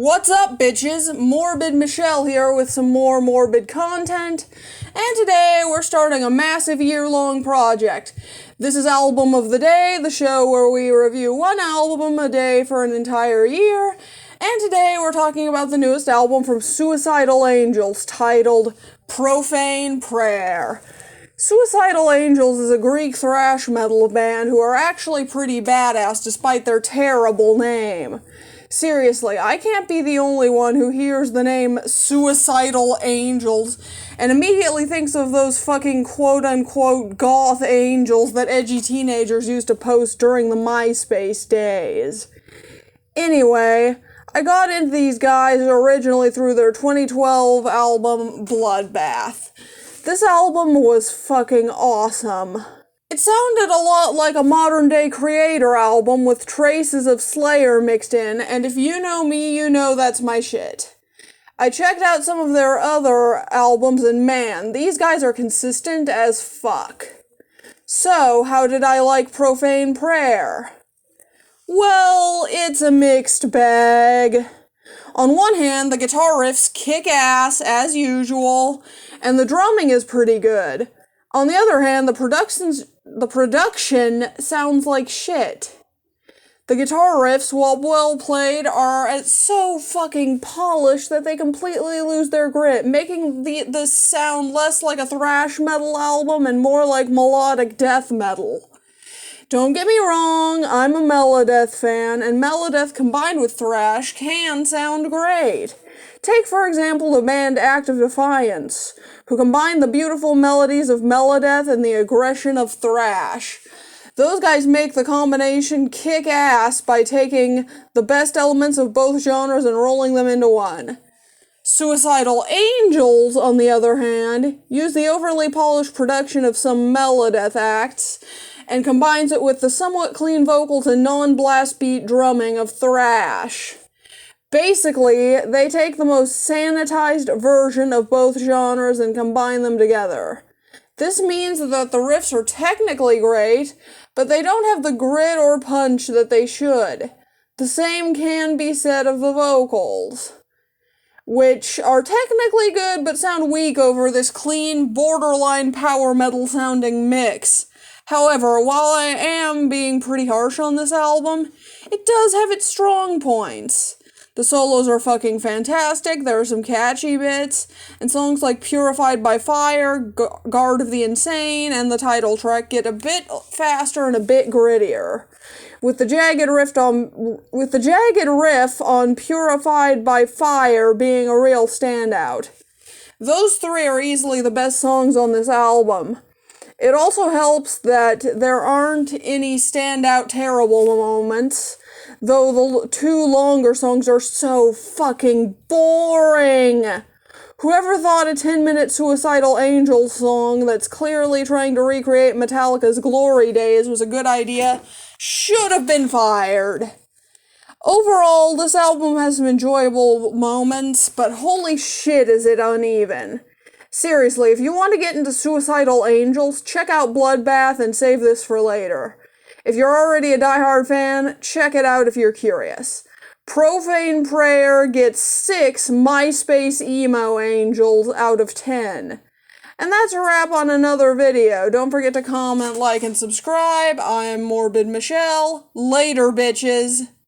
What's up, bitches? Morbid Michelle here with some more morbid content, and today we're starting a massive year-long project. This is Album of the Day, the show where we review one album a day for an entire year, and today we're talking about the newest album from Suicidal Angels, titled Profane Prayer. Suicidal Angels is a Greek thrash metal band who are actually pretty badass despite their terrible name. Seriously, I can't be the only one who hears the name Suicidal Angels and immediately thinks of those fucking quote-unquote goth angels that edgy teenagers used to post during the MySpace days. Anyway, I got into these guys originally through their 2012 album, Bloodbath. This album was fucking awesome. It sounded a lot like a modern-day Creator album with traces of Slayer mixed in, and if you know me, you know that's my shit. I checked out some of their other albums, and man, these guys are consistent as fuck. So, how did I like Profane Prayer? Well, it's a mixed bag. On one hand, the guitar riffs kick ass, as usual, and the drumming is pretty good. On the other hand, the production sounds like shit. The guitar riffs, while well played, are so fucking polished that they completely lose their grit, making this sound less like a thrash metal album and more like melodic death metal. Don't get me wrong, I'm a Melodeath fan, and Melodeath combined with thrash can sound great. Take, for example, the band Act of Defiance, who combine the beautiful melodies of Melodeath and the aggression of thrash. Those guys make the combination kick ass by taking the best elements of both genres and rolling them into one. Suicidal Angels, on the other hand, use the overly polished production of some Melodeath acts and combines it with the somewhat clean vocals and non-blast beat drumming of thrash. Basically, they take the most sanitized version of both genres and combine them together. This means that the riffs are technically great, but they don't have the grit or punch that they should. The same can be said of the vocals, which are technically good but sound weak over this clean, borderline power metal sounding mix. However, while I am being pretty harsh on this album, it does have its strong points. The solos are fucking fantastic, there are some catchy bits, and songs like Purified by Fire, Guard of the Insane, and the title track get a bit faster and a bit grittier. With the jagged riff on Purified by Fire being a real standout. Those three are easily the best songs on this album. It also helps that there aren't any standout terrible moments, though the two longer songs are so fucking boring. Whoever thought a 10-minute Suicidal Angels song that's clearly trying to recreate Metallica's Glory Days was a good idea should have been fired. Overall, this album has some enjoyable moments, but holy shit is it uneven. Seriously, if you want to get into Suicidal Angels, check out Bloodbath and save this for later. If you're already a diehard fan, check it out if you're curious. Profane Prayer gets 6 MySpace emo angels out of 10. And that's a wrap on another video. Don't forget to comment, like, and subscribe. I'm Morbid Michelle. Later, bitches.